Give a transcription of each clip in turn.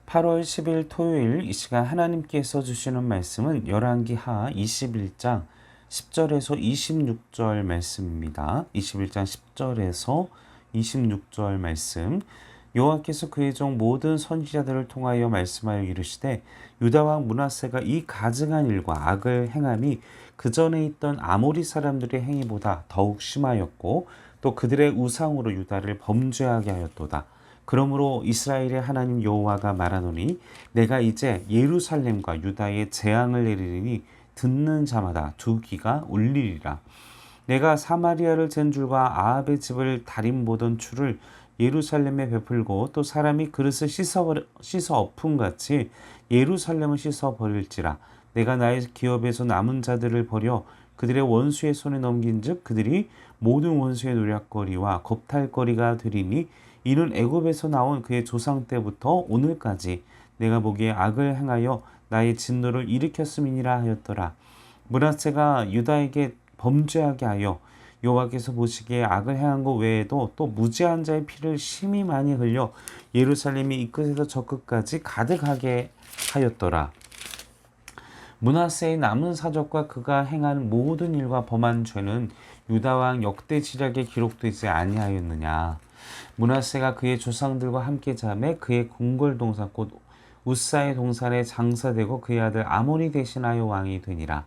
8월 10일 토요일 이 시간 하나님께서 주시는 말씀은 열왕기하 21장 10절에서 26절 말씀입니다. 21장 10절에서 26절 말씀. 여호와께서 그의 종 모든 선지자들을 통하여 말씀하여 이르시되 유다 왕 므낫세가 이 가증한 일과 악을 행함이 그 전에 있던 아모리 사람들의 행위보다 더욱 심하였고 또 그들의 우상으로 유다를 범죄하게 하였도다. 그러므로 이스라엘의 하나님 여호와가 말하노니 내가 이제 예루살렘과 유다에 재앙을 내리니 듣는 자마다 두 귀가 울리리라. 내가 사마리아를 잰 줄과 아합의 집을 다림 보던 추를 예루살렘에 베풀고 또 사람이 그릇을 씻어 엎음같이 예루살렘을 씻어 버릴지라. 내가 나의 기업에서 남은 자들을 버려 그들의 원수의 손에 넘긴즉 그들이 모든 원수의 노략거리와 겁탈거리가 되리니 이는 애굽에서 나온 그의 조상 때부터 오늘까지 내가 보기에 악을 행하여 나의 진노를 일으켰음이니라 하였더라. 므낫세가 유다에게 범죄하게 하여 여호와께서 보시기에 악을 행한 것 외에도 또 무죄한 자의 피를 심히 많이 흘려 예루살렘이 이 끝에서 저 끝까지 가득하게 하였더라. 므낫세의 남은 사적과 그가 행한 모든 일과 범한 죄는 유다 왕 역대 지략에 기록되지 아니하였느냐. 므낫세가 그의 조상들과 함께 자매 그의 궁궐 동산 곧 우사의 동산에 장사되고 그의 아들 아몬이 대신하여 왕이 되니라.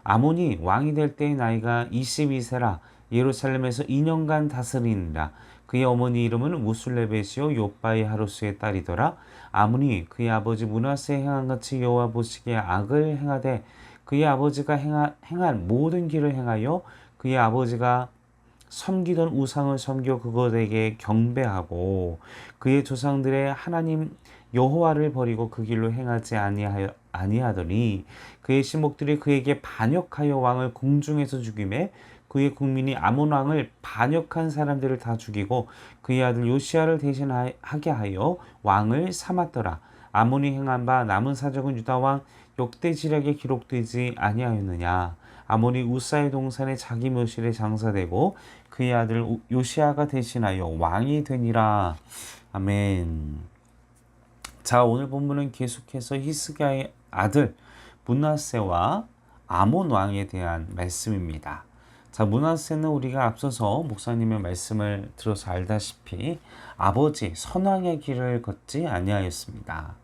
아몬이 왕이 될 때의 나이가 22세라 예루살렘에서 2년간 다스리니라. 그의 어머니 이름은 무술레벳이요 요바의 하루스의 딸이더라. 아몬이 그의 아버지 므낫세에 행한 같이 여호와 보시기에 악을 행하되 그의 아버지가 행한 모든 길을 행하여 그의 아버지가 섬기던 우상을 섬겨 그것에게 경배하고 그의 조상들의 하나님 여호와를 버리고 그 길로 행하지 아니하더니 그의 신복들이 그에게 반역하여 왕을 궁중에서 죽이매 그의 국민이 아몬 왕을 반역한 사람들을 다 죽이고 그의 아들 요시야를 대신하게 하여 왕을 삼았더라. 아몬이 행한 바 남은 사적은 유다 왕 역대 지략에 기록되지 아니하였느냐. 아몬이 우사의 동산에 자기 묘실에 장사되고 그의 아들 요시야가 대신하여 왕이 되니라. 아멘. 자, 오늘 본문은 계속해서 히스기야의 아들 므낫세와 아몬 왕에 대한 말씀입니다. 자, 므낫세는 우리가 앞서서 목사님의 말씀을 들어서 알다시피 아버지 선왕의 길을 걷지 아니하였습니다.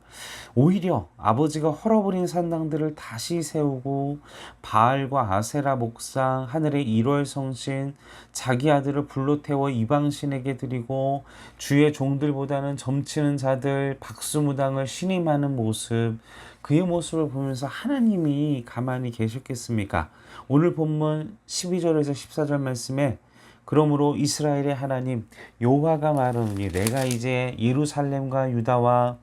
오히려 아버지가 헐어버린 산당들을 다시 세우고 바알과 아세라 목상, 하늘의 1월 성신, 자기 아들을 불로 태워 이방신에게 드리고 주의 종들보다는 점치는 자들, 박수무당을 신임하는 모습, 그의 모습을 보면서 하나님이 가만히 계셨겠습니까? 오늘 본문 12절에서 14절 말씀에 그러므로 이스라엘의 하나님 여호와가 말하노니 내가 이제 예루살렘과 유다와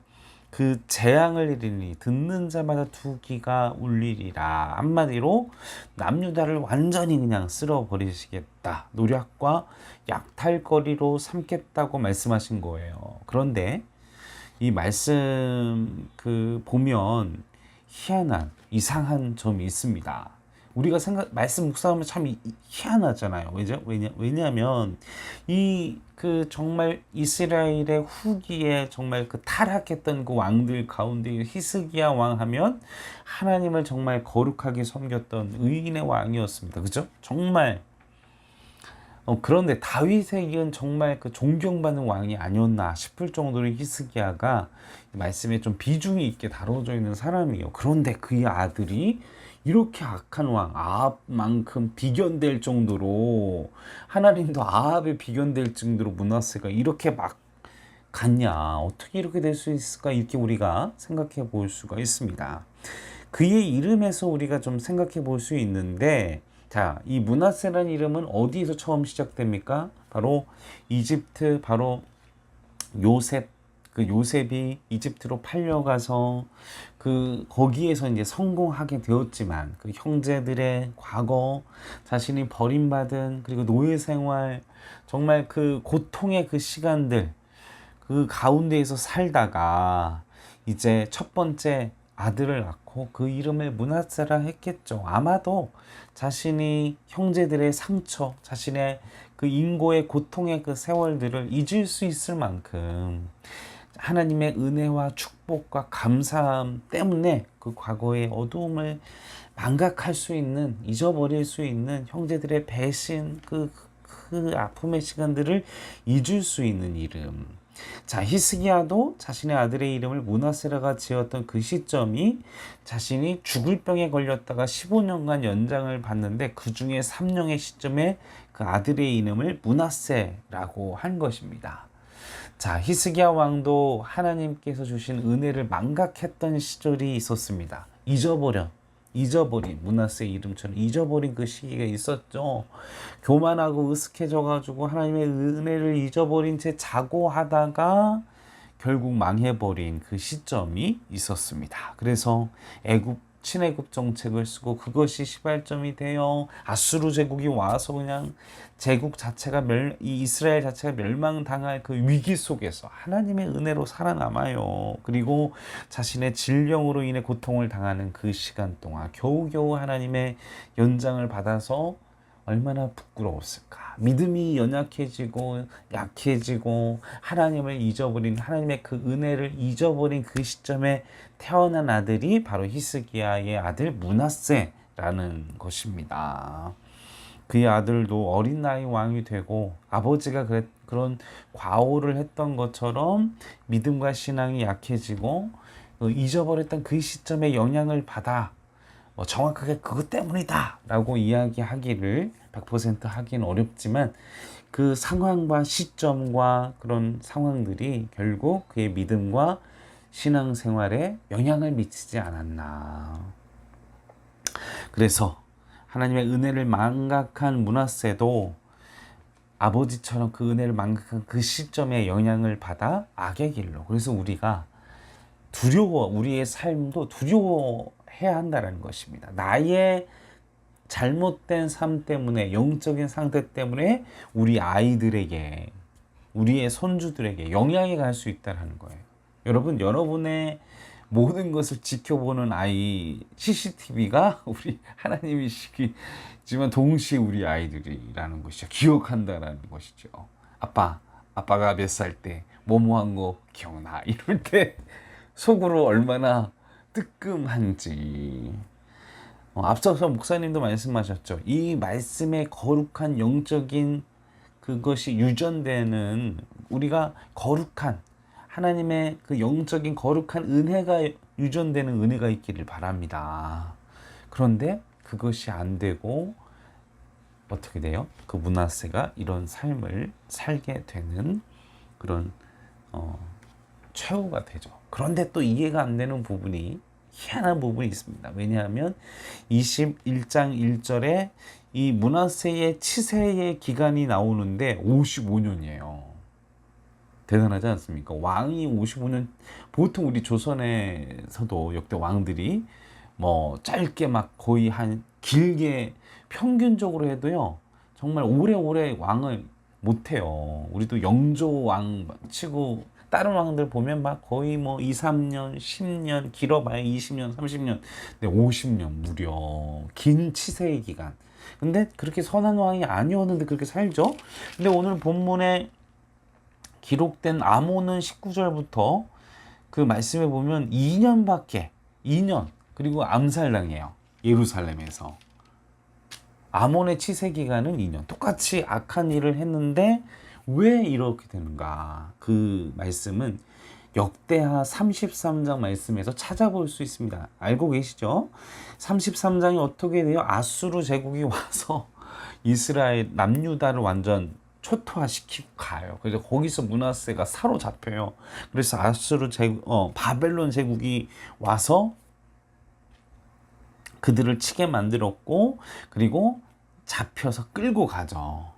그 재앙을 이르니 듣는 자마다 두 귀가 울리리라. 한마디로 남유다를 완전히 그냥 쓸어버리시겠다. 노략과 약탈거리로 삼겠다고 말씀하신 거예요. 그런데 이 말씀 보면 희한한 이상한 점이 있습니다. 우리가 말씀 묵상하면 참 희한하잖아요. 왜냐하면 정말 이스라엘의 후기에 정말 타락했던 그 왕들 가운데 히스기야 왕 하면 하나님을 정말 거룩하게 섬겼던 의인의 왕이었습니다. 그죠? 정말. 그런데 다윗에게는 정말 존경받는 왕이 아니었나 싶을 정도로 히스기야가 말씀에 좀 비중이 있게 다뤄져 있는 사람이에요. 그런데 그의 아들이 이렇게 악한 왕 아합만큼 비견될 정도로 하나님도 아합에 비견될 정도로 므낫세가 이렇게 막 갔냐, 어떻게 이렇게 될 수 있을까, 이렇게 우리가 생각해 볼 수가 있습니다. 그의 이름에서 우리가 좀 생각해 볼 수 있는데, 자, 이 므낫세라는 이름은 어디에서 처음 시작됩니까? 바로 이집트, 바로 요셉이 이집트로 팔려가서 거기에서 이제 성공하게 되었지만 그 형제들의 과거, 자신이 버림받은 그리고 노예 생활, 정말 그 고통의 그 시간들, 그 가운데에서 살다가 이제 첫 번째 아들을 낳고 그 이름을 므낫세라 했겠죠. 아마도 자신이 형제들의 상처, 자신의 그 인고의 고통의 그 세월들을 잊을 수 있을 만큼, 하나님의 은혜와 축복과 감사함 때문에 그 과거의 어두움을 망각할 수 있는, 잊어버릴 수 있는 형제들의 배신, 그 아픔의 시간들을 잊을 수 있는 이름. 자, 히스기야도 자신의 아들의 이름을 므낫세라가 지었던 그 시점이 자신이 죽을 병에 걸렸다가 15년간 연장을 받는데 그 중에 3년의 시점에 그 아들의 이름을 므낫세라고 한 것입니다. 자, 히스기야 왕도 하나님께서 주신 은혜를 망각했던 시절이 있었습니다. 잊어버린 므낫세 이름처럼 잊어버린 그 시기가 있었죠. 교만하고 으슥해져가지고 하나님의 은혜를 잊어버린 채 자고 하다가 결국 망해버린 그 시점이 있었습니다. 그래서 친애굽 정책을 쓰고 그것이 시발점이 되어 아수르 제국이 와서 그냥 제국 자체가 이 이스라엘 자체가 멸망당할 그 위기 속에서 하나님의 은혜로 살아남아요. 그리고 자신의 질병으로 인해 고통을 당하는 그 시간 동안 겨우겨우 하나님의 연장을 받아서 얼마나 부끄러웠을까. 믿음이 연약해지고 약해지고 하나님을 잊어버린, 하나님의 그 은혜를 잊어버린 그 시점에 태어난 아들이 바로 히스기야의 아들 므낫세라는 것입니다. 그의 아들도 어린 나이 왕이 되고 아버지가 그런 과오를 했던 것처럼 믿음과 신앙이 약해지고 잊어버렸던 그 시점에 영향을 받아 정확하게 그것 때문이다 라고 이야기하기를 100% 하기는 어렵지만 그 상황과 시점과 그런 상황들이 결국 그의 믿음과 신앙생활에 영향을 미치지 않았나. 그래서 하나님의 은혜를 망각한 므낫세도 아버지처럼 그 은혜를 망각한 그 시점에 영향을 받아 악의 길로. 그래서 우리가 우리의 삶도 두려워해야 한다는 것입니다. 나의 잘못된 삶 때문에, 영적인 상태 때문에 우리 아이들에게, 우리의 손주들에게 영향이 갈 수 있다는 거예요. 여러분, 여러분의 모든 것을 지켜보는 아이 CCTV가 우리 하나님이시지만 동시에 우리 아이들이라는 것이죠. 기억한다라는 것이죠. 아빠가 몇 살 때 뭐뭐한 거 기억나? 이럴 때 속으로 얼마나 뜨끔한지. 앞서서 목사님도 말씀하셨죠. 이 말씀의 거룩한 영적인 그것이 유전되는, 우리가 거룩한 하나님의 그 영적인 거룩한 은혜가 유전되는 은혜가 있기를 바랍니다. 그런데 그것이 안 되고 어떻게 돼요? 그 므낫세가 이런 삶을 살게 되는 그런 최후가 되죠. 그런데 또 이해가 안 되는 부분이, 희한한 부분이 있습니다. 왜냐하면 21장 1절에 이 므낫세의 치세의 기간이 나오는데 55년이에요. 대단하지 않습니까? 왕이 55년, 보통 우리 조선에서도 역대 왕들이 뭐 짧게 막 거의 한 길게 평균적으로 해도요, 정말 오래오래 왕을 못해요. 우리도 영조 왕 치고 다른 왕들 보면 막 거의 뭐 2, 3년, 10년, 길어봐야 20년, 30년, 근데 50년 무려 긴 치세의 기간. 근데 그렇게 선한 왕이 아니었는데 그렇게 살죠. 근데 오늘 본문에 기록된 아몬은 19절부터 그 말씀에 보면 2년, 그리고 암살당해요. 예루살렘에서. 아몬의 치세 기간은 2년. 똑같이 악한 일을 했는데 왜 이렇게 되는가? 그 말씀은 역대하 33장 말씀에서 찾아볼 수 있습니다. 알고 계시죠? 33장이 어떻게 돼요? 아수르 제국이 와서 이스라엘 남유다를 완전 초토화시키고 가요. 그래서 거기서 므낫세가 사로잡혀요. 그래서 바벨론 제국이 와서 그들을 치게 만들었고, 그리고 잡혀서 끌고 가죠.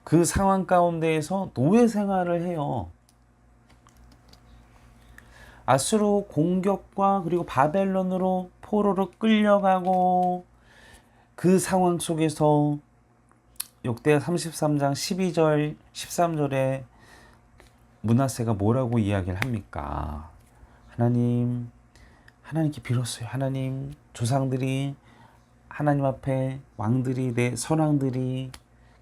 그 상황 가운데에서 노예 생활을 해요. 아수르 공격과 그리고 바벨론으로 포로로 끌려가고, 그 상황 속에서 역대하 33장 12절 13절에 므낫세가 뭐라고 이야기를 합니까? 하나님께 빌었어요. 하나님, 조상들이 하나님 앞에 왕들이, 내 선왕들이,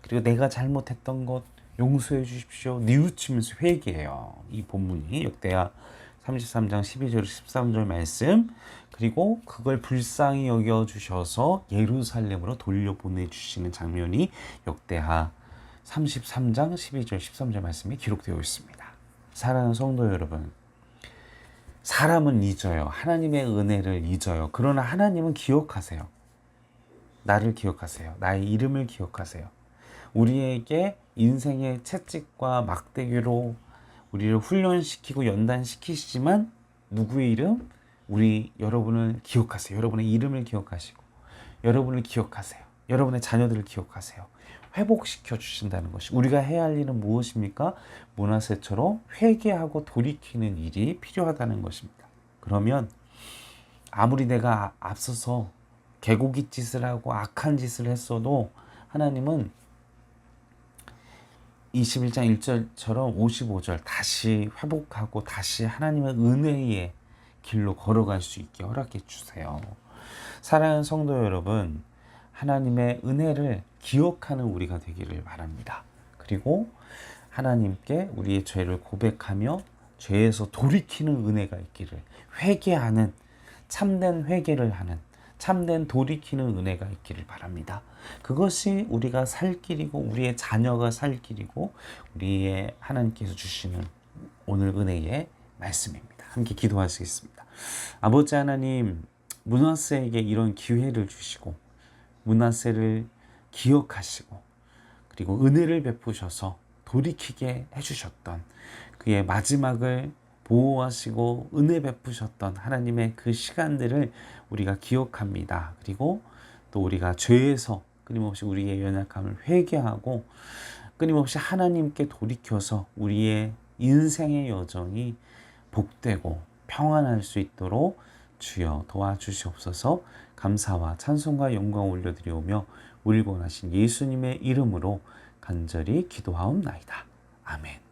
그리고 내가 잘못했던 것 용서해 주십시오. 뉘우치면서 회개해요. 이 본문이 역대하 33장 12절 13절 말씀, 그리고 그걸 불쌍히 여겨주셔서 예루살렘으로 돌려보내 주시는 장면이 역대하 33장 12절 13절 말씀에 기록되어 있습니다. 사랑하는 성도 여러분, 사람은 잊어요. 하나님의 은혜를 잊어요. 그러나 하나님은 기억하세요. 나를 기억하세요. 나의 이름을 기억하세요. 우리에게 인생의 채찍과 막대기로 우리를 훈련시키고 연단시키시지만 누구의 이름? 여러분을 기억하세요. 여러분의 이름을 기억하시고 여러분을 기억하세요. 여러분의 자녀들을 기억하세요. 회복시켜 주신다는 것이, 우리가 해야 할 일은 무엇입니까? 므낫세처럼 회개하고 돌이키는 일이 필요하다는 것입니다. 그러면 아무리 내가 앞서서 개고기 짓을 하고 악한 짓을 했어도 하나님은 21장 1절처럼 55절 다시 회복하고 다시 하나님의 은혜의 길로 걸어갈 수 있게 허락해 주세요. 사랑하는 성도 여러분, 하나님의 은혜를 기억하는 우리가 되기를 바랍니다. 그리고 하나님께 우리의 죄를 고백하며 죄에서 돌이키는 은혜가 있기를, 회개하는, 참된 회개를 하는, 참된 돌이키는 은혜가 있기를 바랍니다. 그것이 우리가 살 길이고 우리의 자녀가 살 길이고 우리의 하나님께서 주시는 오늘 은혜의 말씀입니다. 함께 기도하시겠습니다. 아버지 하나님, 므낫세에게 이런 기회를 주시고 므낫세를 기억하시고 그리고 은혜를 베푸셔서 돌이키게 해주셨던, 그의 마지막을 보호하시고 은혜 베푸셨던 하나님의 그 시간들을 우리가 기억합니다. 그리고 또 우리가 죄에서 끊임없이 우리의 연약함을 회개하고 끊임없이 하나님께 돌이켜서 우리의 인생의 여정이 복되고 평안할 수 있도록 주여 도와주시옵소서. 감사와 찬송과 영광 올려드리오며 우리 구원하신 예수님의 이름으로 간절히 기도하옵나이다. 아멘.